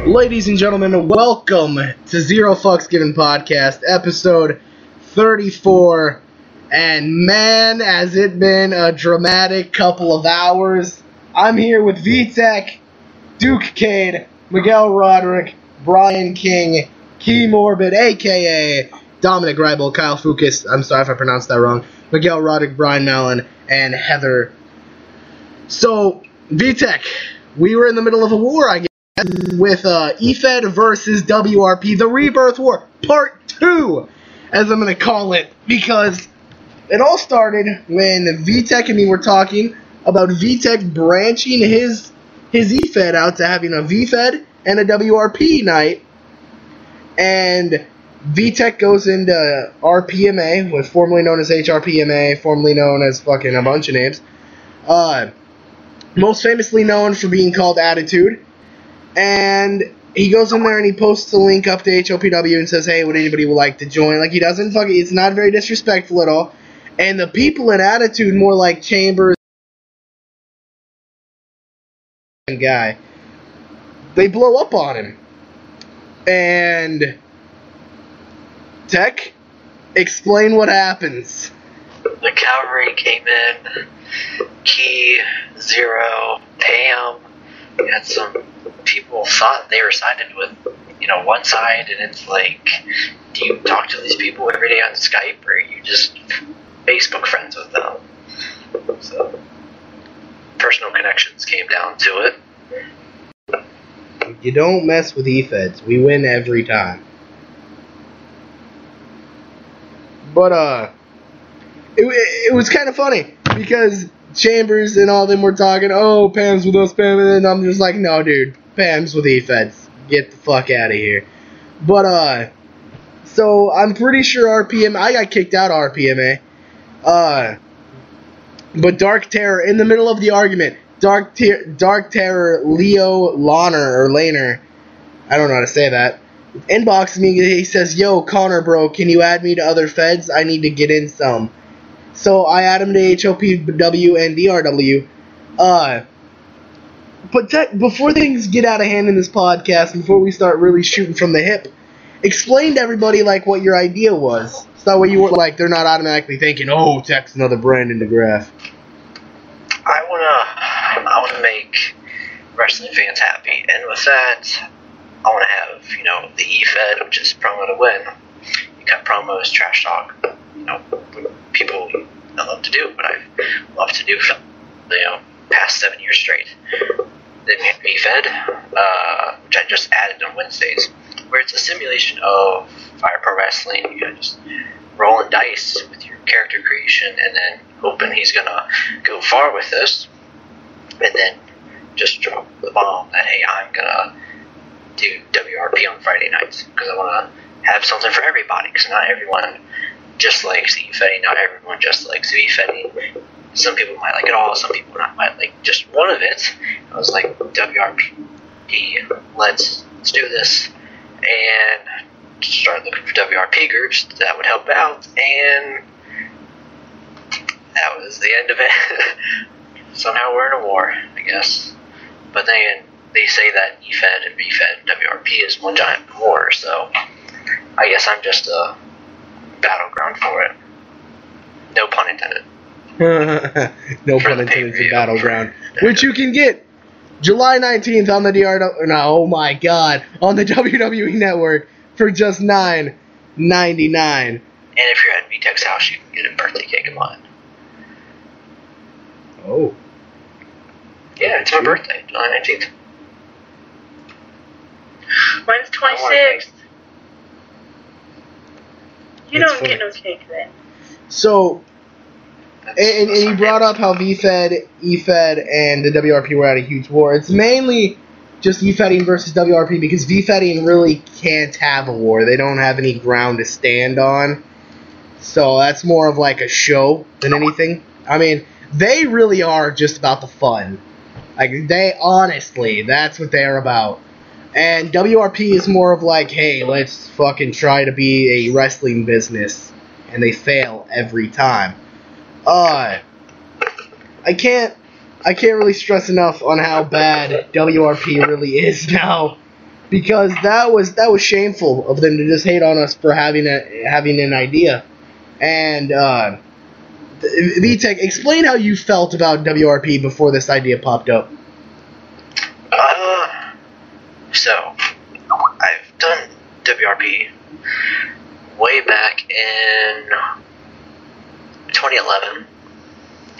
Ladies and gentlemen, welcome to Zero Fucks Given Podcast, episode 34. And man, has it been a dramatic couple of hours. I'm here with VTech, Duke Cade, Miguel Roderick, Brian King, Key Morbid, aka Dominic Reibel, Kyle Fukas, I'm sorry if I pronounced that wrong, Miguel Roderick, Brian Mellon, and Heather. So, VTech, we were in the middle of a war, I guess, with EFED versus WRP, the Rebirth War, Part 2, as I'm going to call it, because it all started when VTech and me were talking about VTech branching his EFED out to having a VFED and a WRP night, and VTech goes into RPMA, was formerly known as HRPMA, formerly known as fucking a bunch of names, most famously known for being called Attitude. And he goes in there and he posts a link up to HOPW and says, hey, would anybody like to join? Like, he doesn't fucking, it's not very disrespectful at all. And the people in Attitude, more like Chambers and guy, they blow up on him. And Tech, explain what happens. The cavalry came in, Key, Zero, Pam, and some people thought they were sided with, one side, and it's like, do you talk to these people every day on Skype, or are you just Facebook friends with them? So, personal connections came down to it. You don't mess with EFEDs. We win every time. But, it was kind of funny, because Chambers and all them were talking, oh, Pam's with us, Pam, and I'm just like, no, dude, Pam's with EFEDs. Get the fuck out of here. But, so I'm pretty sure I got kicked out of RPMA. But Dark Terror, in the middle of the argument, Dark Terror Leo Laner, I don't know how to say that, inboxes me, he says, yo, Connor, bro, can you add me to other feds? I need to get in some. So I add him to HOPW and DRW. But before things get out of hand in this podcast, before we start really shooting from the hip, explain to everybody, like, what your idea was. So that way you weren't, like, they're not automatically thinking, oh, Tech's another Brandon DeGraff. I wanna make wrestling fans happy, and with that, I wanna have, the EFED, which is promo to win. You got promos, trash talk, people I love to do, but I love to do for past 7 years straight. Then we have EFED, which I just added on Wednesdays, where it's a simulation of Fire Pro Wrestling. You just rolling dice with your character creation, and then hoping he's gonna go far with this, and then just drop the bomb that, hey, I'm gonna do WRP on Friday nights, because I want to have something for everybody, because not everyone just likes EFEDing, not everyone just likes EFEDing. Some people might like it all, some people might like just one of it. I was like, WRP, let's do this, and start looking for WRP groups that would help out, and that was the end of it. Somehow we're in a war, I guess. But then they say that EFED and BFED and WRP is one giant war, so I guess I'm just a battleground for it. No pun intended. No pun intended for Battleground. Which you can get July 19th on the oh my god, on the WWE Network for just $9.99. And if you're at VTech's house, you can get a birthday cake of mine. Oh. Yeah, it's my birthday, July 19th. Mine's 26th. You That's don't funny. get no cake then. So, and you brought up how VFED, EFED, and the WRP were at a huge war. It's mainly just EFEDing versus WRP because VFEDing really can't have a war. They don't have any ground to stand on. So that's more of like a show than anything. I mean, they really are just about the fun. Like, honestly, that's what they're about. And WRP is more of like, hey, let's fucking try to be a wrestling business. And they fail every time. I can't really stress enough on how bad WRP really is now. because that was shameful of them to just hate on us for having an idea. And VTech, explain how you felt about WRP before this idea popped up. So I've done WRP way back in 2011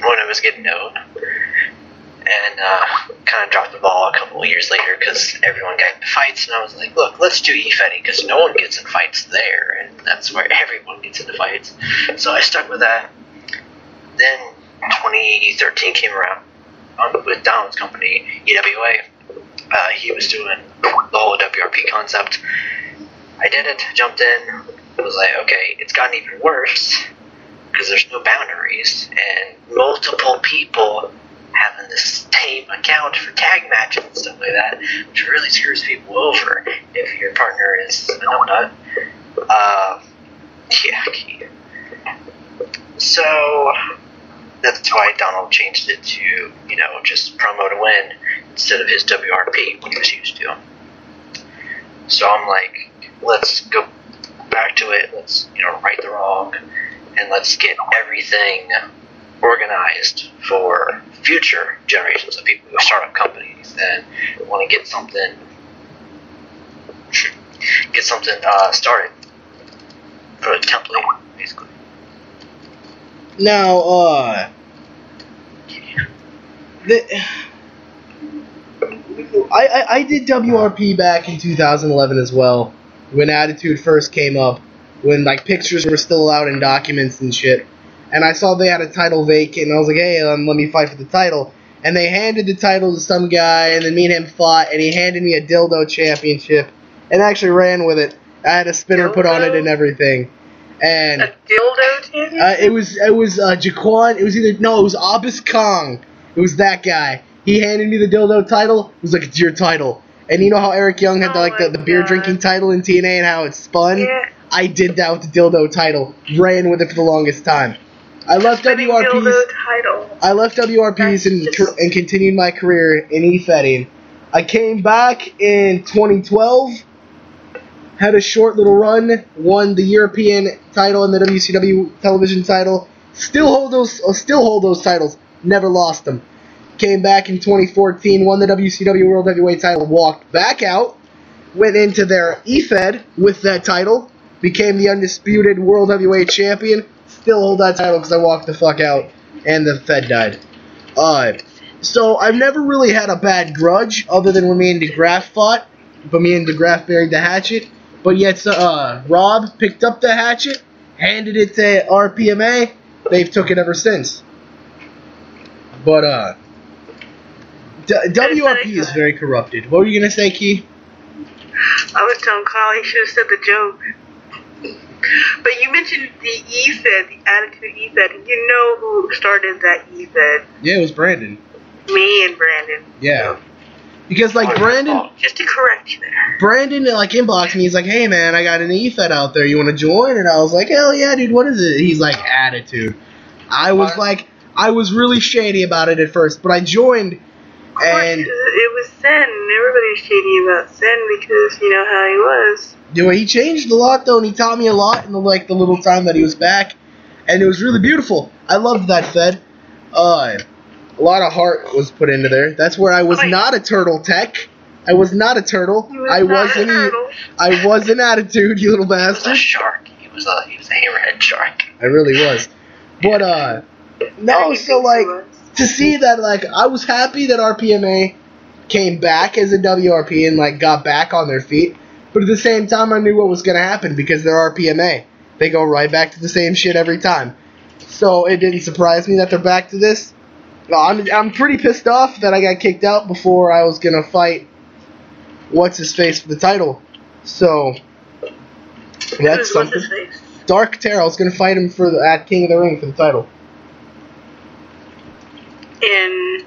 when it was getting known, and kind of dropped the ball a couple of years later because everyone got into fights, and I was like, look, let's do e-fetting because no one gets in fights there, and that's where everyone gets into fights. So I stuck with that. Then 2013 came around with Donald's company, EWA. He was doing the whole WRP concept. I did it, jumped in, was like, okay, it's gotten even worse because there's no boundaries and multiple people having the same account for tag matches and stuff like that, which really screws people over if your partner is a numbnut. Yeah. So that's why Donald changed it to, just promo to win instead of his WRP, what he was used to. So I'm like, let's go back to it, let's, right the wrong, and let's get everything organized for future generations of people who start up companies and want to get something started. Put a template, basically. Now, I did WRP back in 2011 as well, when Attitude first came up, when pictures were still allowed in documents and shit, and I saw they had a title vacant, and I was like, hey, let me fight for the title, and they handed the title to some guy, and then me and him fought, and he handed me a dildo championship, and actually ran with it. I had a spinner put on it and everything. And a dildo championship? It was Jaquan. It was Abbas Kong. It was that guy. He handed me the dildo title. It was like, it's your title. And you know how Eric Young had the beer drinking title in TNA and how it spun? Yeah. I did that with the dildo title. Ran with it for the longest time. I left WRPs. I left WRPs and continued my career in e-fetting. I came back in 2012. Had a short little run, won the European title and the WCW television title. Still hold those titles. Never lost them. Came back in 2014, won the WCW World Heavyweight title, walked back out, went into their E-Fed with that title, became the undisputed World Heavyweight Champion. Still hold that title because I walked the fuck out and the Fed died. So I've never really had a bad grudge other than when me and DeGraff fought, but me and DeGraff buried the hatchet. But yet, Rob picked up the hatchet, handed it to RPMA. They've took it ever since. But, WRP is very corrupted. What were you going to say, Key? I was telling Kyle he should have said the joke. But you mentioned the E-Fed, the Attitude E-Fed. You know who started that E-Fed? Yeah, it was Brandon. Me and Brandon. Yeah. Because, Brandon... Just to correct you there. Brandon, inboxed me. He's like, hey, man, I got an E-Fed out there. You want to join? And I was like, hell yeah, dude, what is it? He's like, Attitude. I was really shady about it at first, but I joined, and... It was Sen. Everybody was shady about Sen because you know how he was. Yeah, he changed a lot, though, and he taught me a lot in the little time that he was back, and it was really beautiful. I loved that Fed. A lot of heart was put into there. That's where I was not a turtle tech. I was not a turtle. I was an Attitude, you little bastard. He was a shark. He was a hammerhead shark. I really was. But, no, so, to see that, I was happy that RPMA came back as a WRP and, got back on their feet. But at the same time, I knew what was going to happen because they're RPMA. They go right back to the same shit every time. So it didn't surprise me that they're back to this. I'm pretty pissed off that I got kicked out before I was going to fight what's-his-face for the title. So, that's something. Dark Terror, I was going to fight him at King of the Ring for the title. In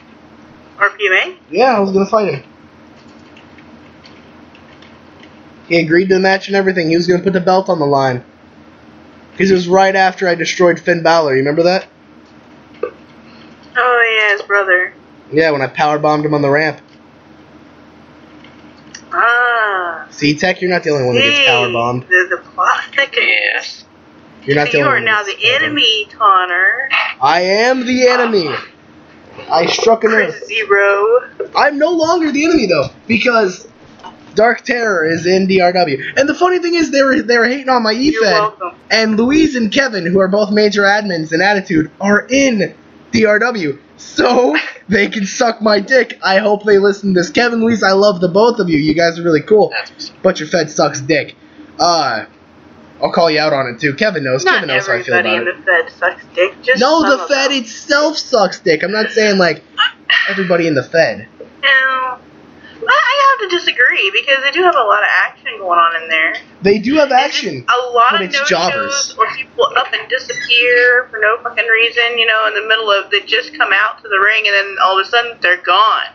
RPMA? Yeah, I was going to fight him. He agreed to the match and everything. He was going to put the belt on the line. Because it was right after I destroyed Finn Balor. You remember that? Oh, yeah, his brother. Yeah, when I powerbombed him on the ramp. Ah. See, Tech, you're not the only one that gets power bombed. The plot thickens. Yes. You're not the You only are one. now that the gets power bombed. enemy, Connor. I am the enemy. I struck a nerve. Chris Zero. I'm no longer the enemy though, because Dark Terror is in DRW. And the funny thing is, they were hating on my You're EFED, welcome. and Louise and Kevin, who are both major admins in Attitude, are in DRW. So they can suck my dick. I hope they listen to this. Kevin, Louise, I love the both of you. You guys are really cool. But your Fed sucks dick. I'll call you out on it too. Kevin knows. Not Kevin knows how I feel everybody about in it. the Fed sucks dick. Just No, some the of Fed them. itself sucks dick. I'm not saying like everybody in the Fed. No. I have to disagree because they do have a lot of action going on in there. They do have action. A lot but of it's no-shows jobbers. or people up and disappear for no fucking reason, you know, in the middle of, they just come out to the ring and then all of a sudden they're gone.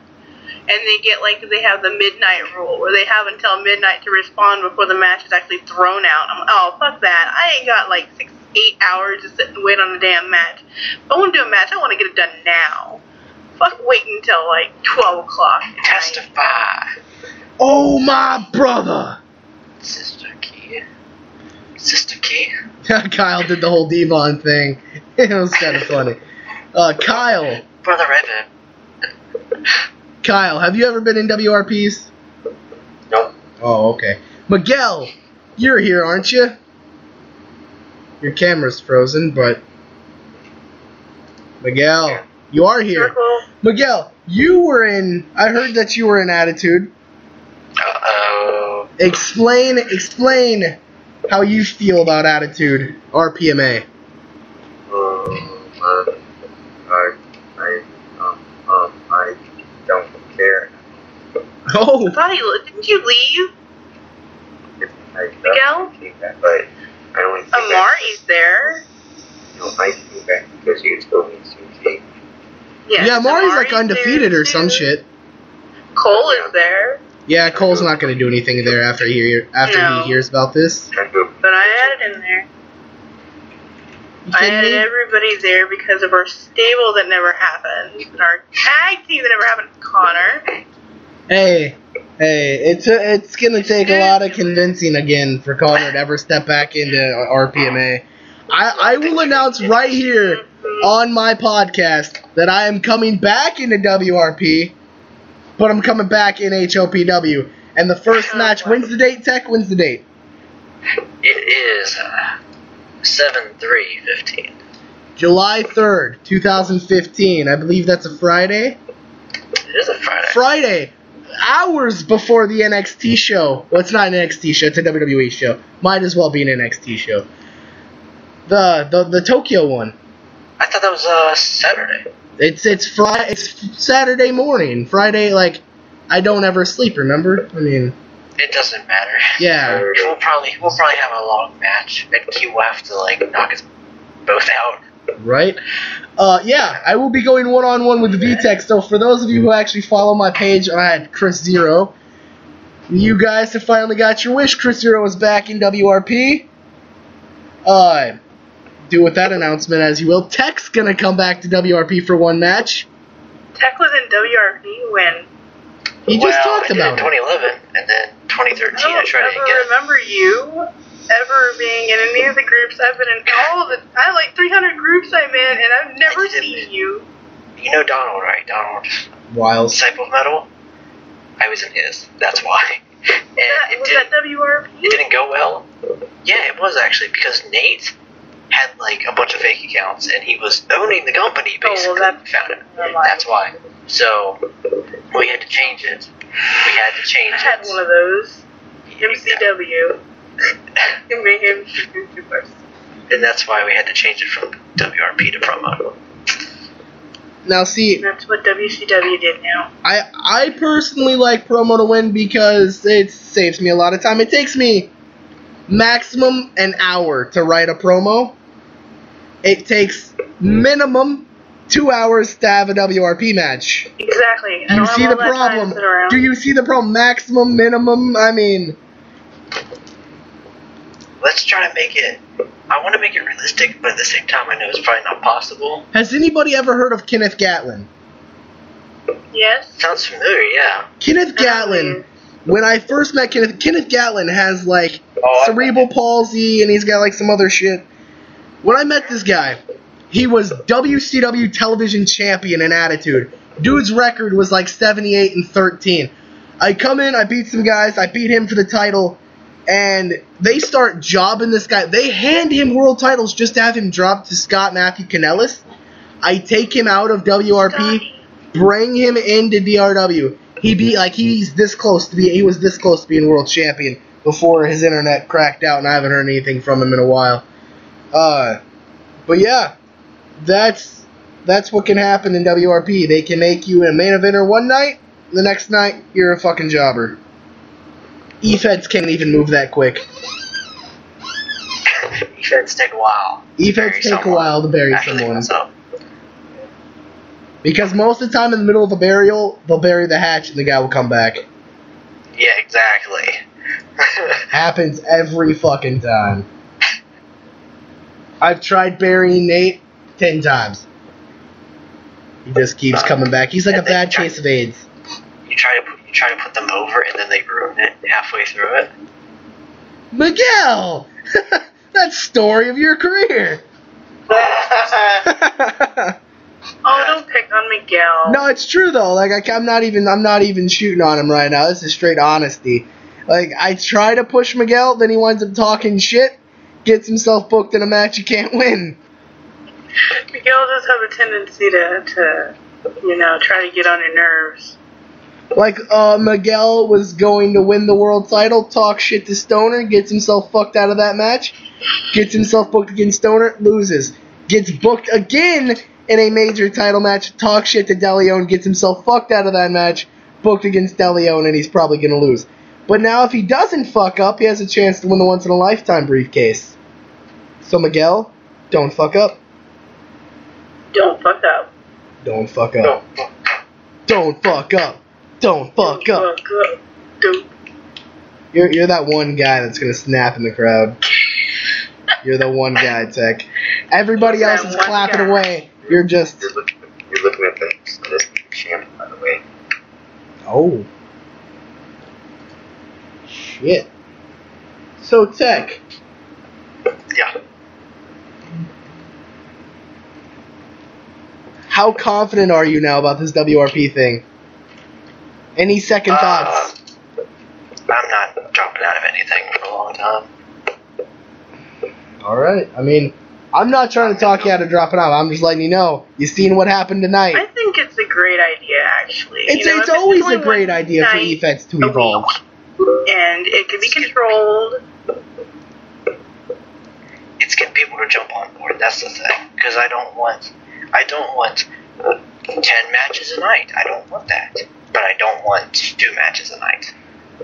And they get like, they have the midnight rule where they have until midnight to respond before the match is actually thrown out. I'm like, oh, fuck that. I ain't got like 6-8 hours to sit and wait on a damn match. If I want to do a match, I want to get it done now. Fuck waiting until like 12 o'clock. Testify. Oh, my brother! Sister Key. Sister Key. Kyle did the whole Devon thing. It was kind of funny. Kyle. Brother Evan. Kyle, have you ever been in WRPs? Nope. Oh, okay. Miguel, you're here, aren't you? Your camera's frozen, but... Miguel, you are here. Circle. Miguel, you were in... I heard that you were in Attitude. Uh-oh. Explain how you feel about Attitude, RPMA. I don't care. Oh, Didn't you leave? Miguel? But I only came back. Amari's there. No, I came back because you told me to. yeah, Mari's like Amari's undefeated there or some too. shit. Cole is there. Yeah, Cole's not going to do anything there after he hears about this. But I added him there. You I kidding added me? everybody there because of our stable that never happened. And our tag team that never happened, Connor. Hey, it's gonna take a lot of convincing again for Connor to ever step back into RPMA. I will announce right here on my podcast that I am coming back into WRP, but I'm coming back in HOPW. And the first match, when's the date, Tech? When's the date? It is 7/3/15. July 3rd, 2015. I believe that's a Friday. It is a Friday. Friday! Hours before the NXT show. Well, it's not an NXT show, it's a WWE show. Might as well be an NXT show. The Tokyo one. I thought that was Saturday. It's Saturday morning. Friday, like, I don't ever sleep, remember? I mean, It doesn't matter. yeah. We'll probably have a long match, and Q will have to like knock us both out. Right? Yeah, I will be going one-on-one with VTech, so for those of you who actually follow my page at Chris Zero, you guys have finally got your wish. Chris Zero is back in WRP. Do with that announcement as you will. Tech's gonna come back to WRP for one match. Tech was in WRP when? He just talked I did about in it. 2011, and then 2013 I I don't tried it ever again. remember you ever being in any of the groups I've been in. I have like 300 groups I'm in, and I've never seen you. You know Donald, right? Donald, Wild. Disciple of Metal. I was in his. That's why. And Was that WRP? it didn't go well. Yeah, it was actually because Nate had like a bunch of fake accounts, and he was owning the company basically. Found it. That's why. So we had to change it. I had one of those. MCW. Mayhem YouTubers. And that's why we had to change it from WRP to promo. Now, see, That's what WCW did now. I personally like promo to win because it saves me a lot of time. It takes me maximum an hour to write a promo. It takes minimum 2 hours to have a WRP match. Exactly. Do you see the problem? Do you see the problem? Maximum, minimum, I mean... Let's try to make it... I want to make it realistic, but at the same time I know it's probably not possible. Has anybody ever heard of Kenneth Gatlin? Yes. Sounds familiar, yeah. Kenneth Gatlin when I first met Kenneth Gatlin has like Oh, cerebral palsy and he's got like some other shit. When I met this guy, he was WCW television champion in Attitude. Dude's record was like 78-13. I come in, I beat some guys, I beat him for the title, and they start jobbing this guy. They hand him world titles just to have him drop to Scott Matthew Kanellis. I take him out of WRP, bring him into DRW. He was this close to being world champion before his internet cracked out, and I haven't heard anything from him in a while. But yeah, that's what can happen in WRP. They can make you a main eventer one night, the next night you're a fucking jobber. E-Feds can't even move that quick. E-Feds take a while. E-Feds take a while to bury someone. Because most of the time in the middle of a burial, they'll bury the hatch and the guy will come back. Yeah, exactly. Happens every fucking time. I've tried burying Nate 10 times. He just keeps coming back. He's like a bad case of AIDS. You try to put them over, and then they ruin it halfway through it. Miguel! That's the story of your career. Oh, don't pick on Miguel. No, it's true though. Like I'm not even shooting on him right now. This is straight honesty. Like I try to push Miguel, then he winds up talking shit, gets himself booked in a match he can't win. Miguel does have a tendency to try to get on your nerves. Like, Miguel was going to win the world title, talk shit to Stoner, gets himself fucked out of that match, gets himself booked against Stoner, loses. Gets booked again in a major title match, talk shit to DeLeon, gets himself fucked out of that match, booked against DeLeon, and he's probably going to lose. But now if he doesn't fuck up, he has a chance to win the once-in-a-lifetime briefcase. So, Miguel, don't fuck up. Don't fuck up. Don't fuck up. Don't fuck up. Don't fuck up. Don't. You're that one guy that's gonna snap in the crowd. You're the one guy, Tech. Everybody else is clapping away. You're just. You're looking at this champ, by the way. Oh. Shit. So, Tech. Yeah. How confident are you now about this WRP thing? Any second thoughts? I'm not dropping out of anything for a long time. Alright. I mean, I'm not trying to talk you out of dropping out. I'm just letting you know. You seen what happened tonight. I think it's a great idea, actually. It's always a great idea for E-Feds to evolve. And it can be controlled. It's getting people to jump on board. That's the thing. Because I don't want 10 matches a night. I don't want that. But I don't want 2 matches a night.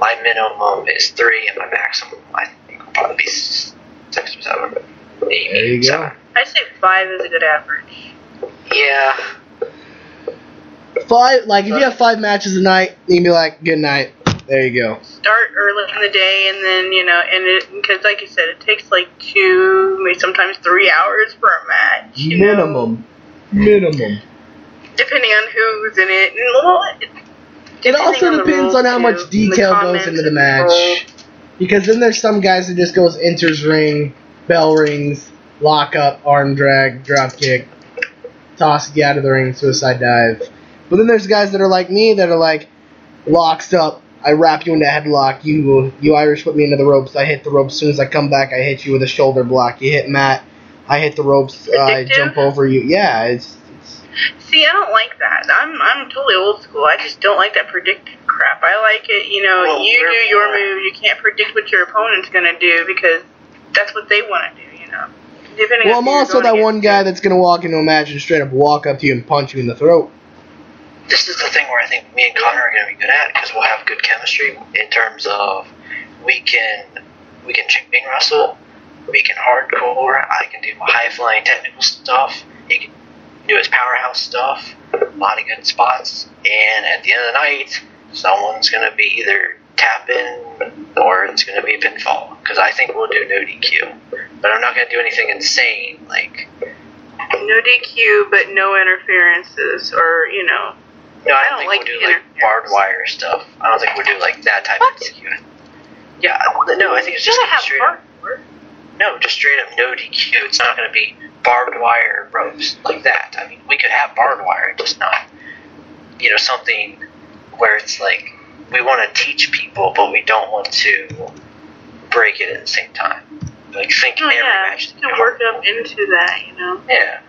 My minimum is 3, and my maximum, I think, will probably be 6 or 7. Maybe There you 7. go. I'd say 5 is a good average. Yeah. 5, like, if you have 5 matches a night, you can be like, good night. There you go. Start early in the day, and then, because like you said, it takes like 2, maybe sometimes 3 hours for a match. Minimum. Depending on who's in it. It also depends on how much detail goes into the match. Because then there's some guys that just goes enters ring, bell rings, lock up, arm drag, drop kick, toss you out of the ring, suicide dive. But then there's guys that are like me that are like, locks up, I wrap you into a headlock, you Irish put me into the ropes, I hit the ropes, as soon as I come back I hit you with a shoulder block, you hit Matt, I hit the ropes, I jump over you. Yeah, it's See, I don't like that. I'm totally old school. I just don't like that predictive crap. I like it, you do your move. You can't predict what your opponent's going to do because that's what they want to do, Depending well, I'm also that one guy that's going to walk into a match and straight up walk up to you and punch you in the throat. This is the thing where I think me and Connor are going to be good at because we'll have good chemistry in terms of we can chain wrestle, we can hardcore, I can do high flying technical stuff, he can do his powerhouse stuff, a lot of good spots, and at the end of the night, someone's going to be either tap-in or it's going to be a pinfall, because I think we'll do no DQ. But I'm not going to do anything insane, like... No DQ, but no interferences, or, No, I I don't don't think like we'll do like interference. barbed wire stuff. I don't think we'll do like that type What? of DQ. Yeah, no, I think it's You just gotta have straight up. hardware. No, just straight up no DQ. It's not going to be barbed wire ropes like that. I mean, we could have barbed wire, just not, something where it's like we want to teach people, but we don't want to break it at the same time. Like, think Oh every yeah, match. you can work up into that, you know. Yeah.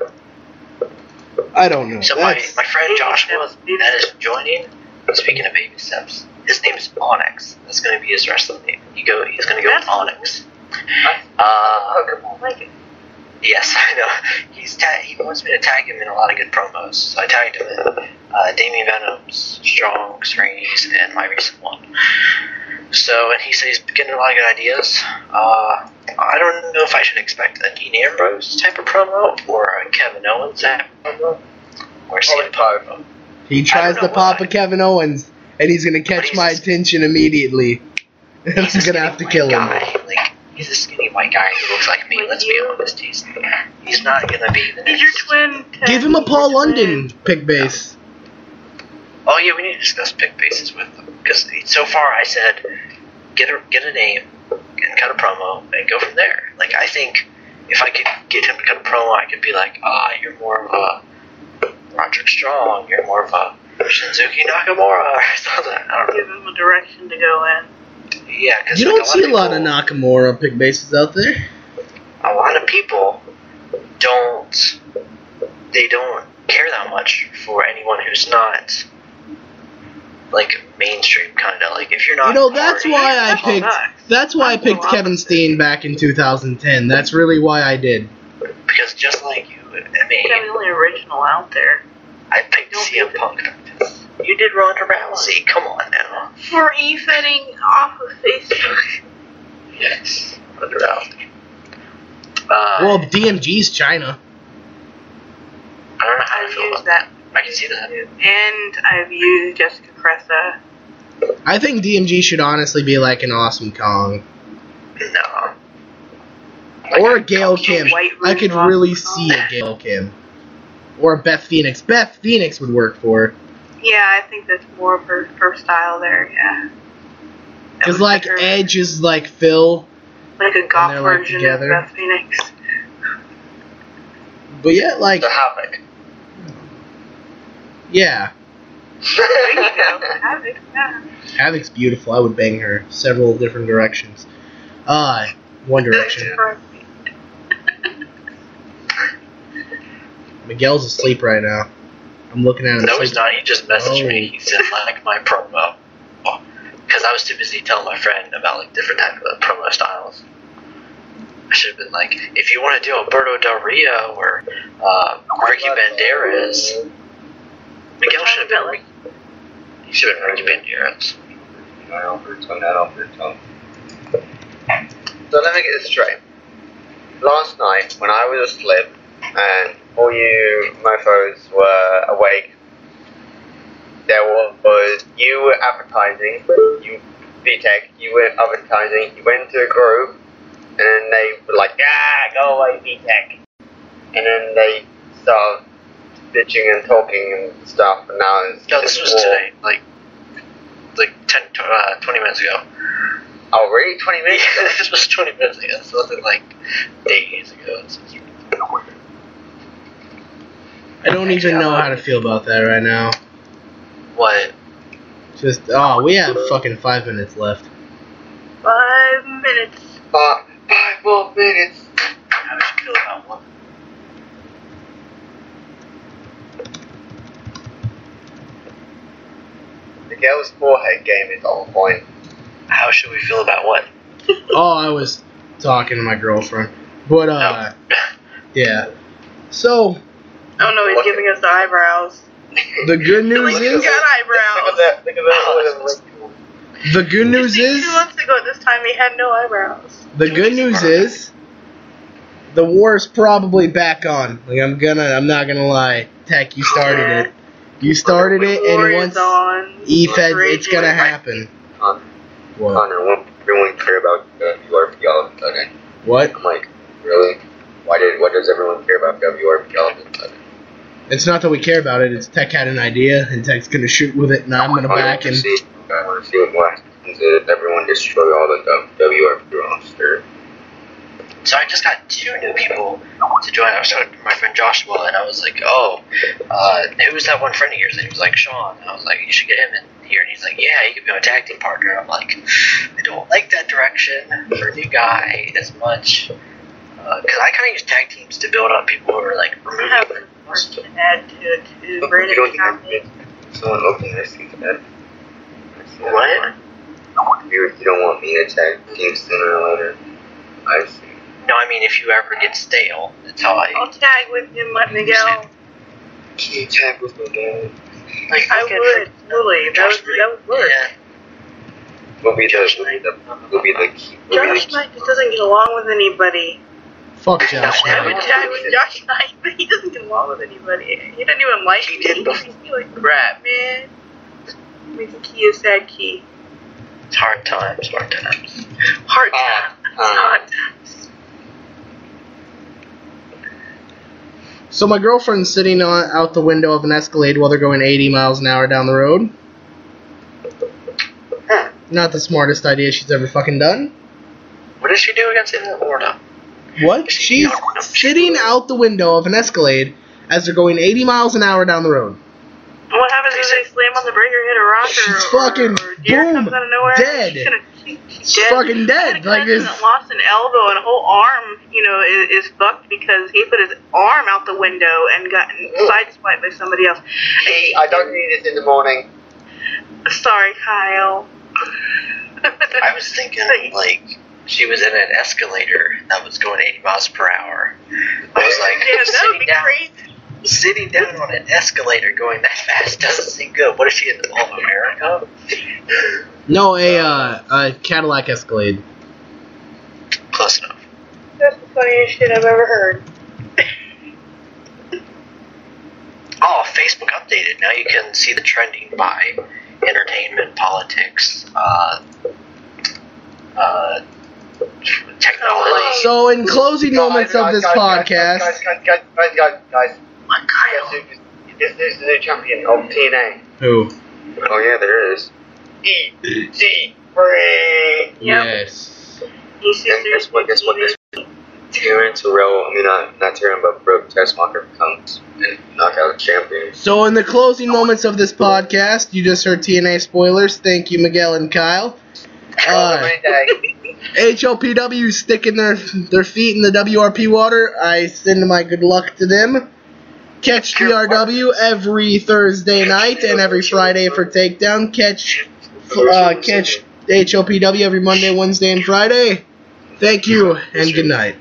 I don't know. So my That's- friend Baby Joshua steps, baby that is joining. Speaking of baby steps, his name is Onyx. That's going to be his wrestling name. He's going to go with That's Onyx. Pokemon like it. Yes, I know. He wants me to tag him in a lot of good promos. So I tagged him in Damien Venom's, Strong's, Rainey's, and my recent one. So, and he said he's getting a lot of good ideas. I don't know if I should expect a Dean Ambrose type of promo or a Kevin Owens type of promo or CM Punk. He tries know to pop why. a Kevin Owens, and he's gonna But catch he's my a- attention immediately. And I'm He's a gonna skinny have to white kill him. guy. Like, he's a skinny white guy who looks like me. Like Let's you. be honest. He's not gonna be the He's next. your twin. Ted. Give him a He's Paul your London twin. pick base. Oh yeah, we need to discuss pick bases with them because so far I said get a name and cut a promo and go from there. Like, I think if I could get him to cut a promo, I could be like, you're more of a Roderick Strong, you're more of a Shinzuki Nakamura or something. I don't know. Give him a direction to go in. Yeah, because You don't see a lot of Nakamura pick bases out there. A lot of people don't care that much for anyone who's not like mainstream kind of. Like, if you're not, That's party- why I That's picked. nice. That's why I That's picked a lot. Kevin Steen back in 2010. That's really why I did. because just like you, I I'm mean, the only original out there. I picked Don't CM do that. Punk. You did Ronda Rousey. Come on now. For e-fetting off of Facebook. Yes, Ronda Rousey. Well, DMG's China. I don't know how to I've feel used about that. I can see that. And I've used Jessica Cressa. I think DMG should honestly be like an Awesome Kong No. or a Gail Kim. White I could Room really Awesome see a Gail Kim or a Beth Phoenix. Beth Phoenix would work for her. Yeah, I think that's more of her style there, yeah. That Because would like fit her. Edge is like Phil, Like a goth they're, like, version together. of Beth Phoenix. but yeah, like The Havoc. yeah, There you go. Have it, yeah. Havoc's beautiful. I would bang her several different directions. One direction. Miguel's asleep right now. I'm looking at him. No, sleep. he's not. He just messaged Oh. me. He said, like my promo. Because I was too busy telling my friend about like different types of promo styles. I should have been like, if you want to do Alberto Del Rio or Ricky Banderas, Miguel should have been. He should have been Ricky Banderas. Not Alberto. So let me get this straight. Last night, when I was asleep, and all you mofos were awake, there was you were advertising, you VTech, you were advertising, you went to a group, and then they were like, go away VTech. And then they started bitching and talking and stuff, and now it's No, this was war. today, like 20 minutes ago. Oh, really? 20 minutes ago? This was 20 minutes ago. This wasn't like days ago. This was I don't even know how to feel about that right now. what? Just we have fucking 5 minutes left. 5 minutes. 5 more minutes. How would you feel about one? Miguel's forehead game is on point. How should we feel about what? I was talking to my girlfriend, but No. yeah. So Oh no, he's giving us the eyebrows. the good news Like, is he's got eyebrows. Look at that. the good news is 2 months ago at this time he had no eyebrows. the good news is the war's probably back on. Like I'm not gonna lie, Tech, you started Yeah. it. You started it, War and is once on. E-Fed, Raging. it's gonna happen. What? Connor, won't everyone care about WRP all of a sudden? What? I'm like, really? What does everyone care about WRP all of a sudden? It's not that we care about it. It's Tech had an idea, and Tech's gonna shoot with it, and I'm gonna back and. I want to see what happens if everyone destroy all the WRP roster. So I just got 2 new people to join. I was talking to my friend Joshua, and I was like, "Oh, who's that one friend of yours?" And he was like, "Sean." And I was like, "You should get him in here." And he's like, "Yeah, he could be my tag team partner." I'm like, "I don't like that direction for a new guy as much, because I kind of use tag teams to build up people who are like removing have their to add to You Brandon don't think Conley. someone open this thing that? What? You don't want me to tag team sooner or later. I see. No, I mean if you ever get stale, that's how I. I'll tag with him, Miguel. Can you tag with me again? Like, I would, totally. That would work. Yeah. We'll be the key. Josh Knight just doesn't get along with anybody. Fuck Josh. I would Knight. tag with Josh Knight, but he doesn't get along with anybody. He doesn't even like me. He treats me like crap, man. Makes a key a sad key. It's hard times, hard times. Hard times. Hard times. So my girlfriend's sitting out the window of an Escalade while they're going 80 miles an hour down the road. Not the smartest idea she's ever fucking done. What does she do against Florida? What? She's sitting out the window of an Escalade as they're going 80 miles an hour down the road. What happens if they slam on the breaker, hit a rock, She's fucking or deer boom, comes out of nowhere? dead. She's She's fucking dead. Like this. Lost an elbow and a whole arm, is fucked because he put his arm out the window and got sideswiped by somebody else. Hey, I don't need this in the morning. Sorry, Kyle. I was thinking, like, she was in an escalator that was going 80 miles per hour. I was like, Yeah, that would be crazy. sitting down on an escalator going that fast doesn't seem good. What is she in the Mall of America? No, a Cadillac Escalade. Close enough. That's the funniest shit I've ever heard. Oh, Facebook updated. Now you can see the trending by entertainment, politics, technology. So, in closing moments of this podcast, Guys. What, Kyle? This is the new champion of TNA. who? Oh yeah, there is. EC3. Yep. Yes. EC3. Guess what? Terrence Terrell, not Terrence, but Brooke Tessmacher comes and knockout champion. So, in the closing moments of this podcast, you just heard TNA spoilers. Thank you, Miguel and Kyle. HLPW sticking their feet in the WRP water. I send my good luck to them. Catch GRW every Thursday night and every Friday for Takedown. Catch HLPW every Monday, Wednesday, and Friday. Thank you, and good night.